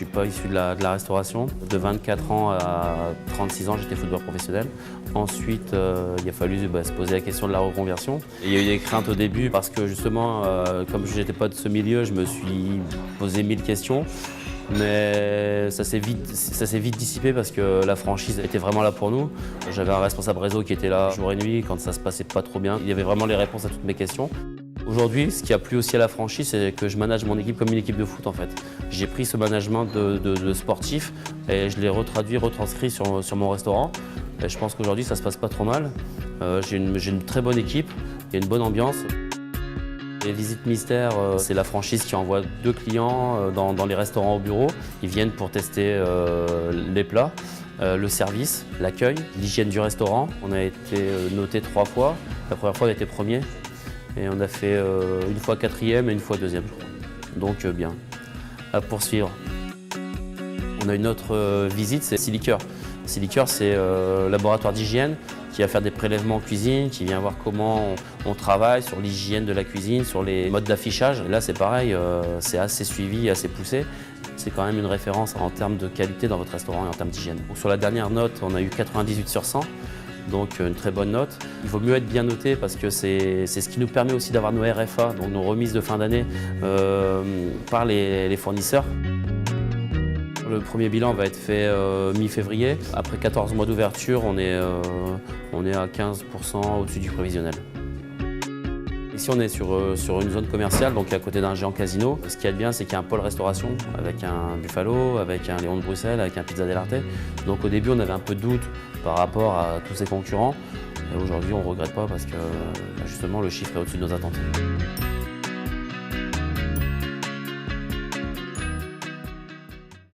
suis pas issu de la restauration. De 24 ans à 36 ans, j'étais footballeur professionnel. Ensuite, il a fallu se poser la question de la reconversion. Et il y a eu des craintes au début parce que justement, comme je n'étais pas de ce milieu, je me suis posé 1000 questions. Mais ça s'est vite dissipé parce que la franchise était vraiment là pour nous. J'avais un responsable réseau qui était là jour et nuit quand ça se passait pas trop bien. Il y avait vraiment les réponses à toutes mes questions. Aujourd'hui, ce qui a plu aussi à la franchise, c'est que je manage mon équipe comme une équipe de foot en fait. J'ai pris ce management de sportif et je l'ai retranscrit sur mon restaurant. Et je pense qu'aujourd'hui, ça se passe pas trop mal. J'ai une très bonne équipe, il y a une bonne ambiance. Les visites mystères, c'est la franchise qui envoie 2 clients dans les restaurants au bureau. Ils viennent pour tester les plats, le service, l'accueil, l'hygiène du restaurant. On a été noté 3 fois. La première fois, on a été premier. Et on a fait une fois 4e et une fois 2e, je crois. Donc bien, à poursuivre. On a une autre visite, c'est Siliqueur. Siliqueur, c'est laboratoire d'hygiène qui va faire des prélèvements en cuisine, qui vient voir comment on travaille sur l'hygiène de la cuisine, sur les modes d'affichage. Là, c'est pareil, c'est assez suivi, assez poussé. C'est quand même une référence en termes de qualité dans votre restaurant et en termes d'hygiène. Sur la dernière note, on a eu 98 sur 100. Donc une très bonne note. Il vaut mieux être bien noté parce que c'est ce qui nous permet aussi d'avoir nos RFA, donc nos remises de fin d'année par les fournisseurs. Le premier bilan va être fait mi-février. Après 14 mois d'ouverture, on est à 15% au-dessus du prévisionnel. Ici, on est sur une zone commerciale, donc à côté d'un géant casino. Ce qui est bien, c'est qu'il y a un pôle restauration avec un Buffalo, avec un Léon de Bruxelles, avec un Pizza dell'Arte. Donc au début, on avait un peu de doute par rapport à tous ces concurrents. Et aujourd'hui, on ne regrette pas parce que justement, le chiffre est au-dessus de nos attentes.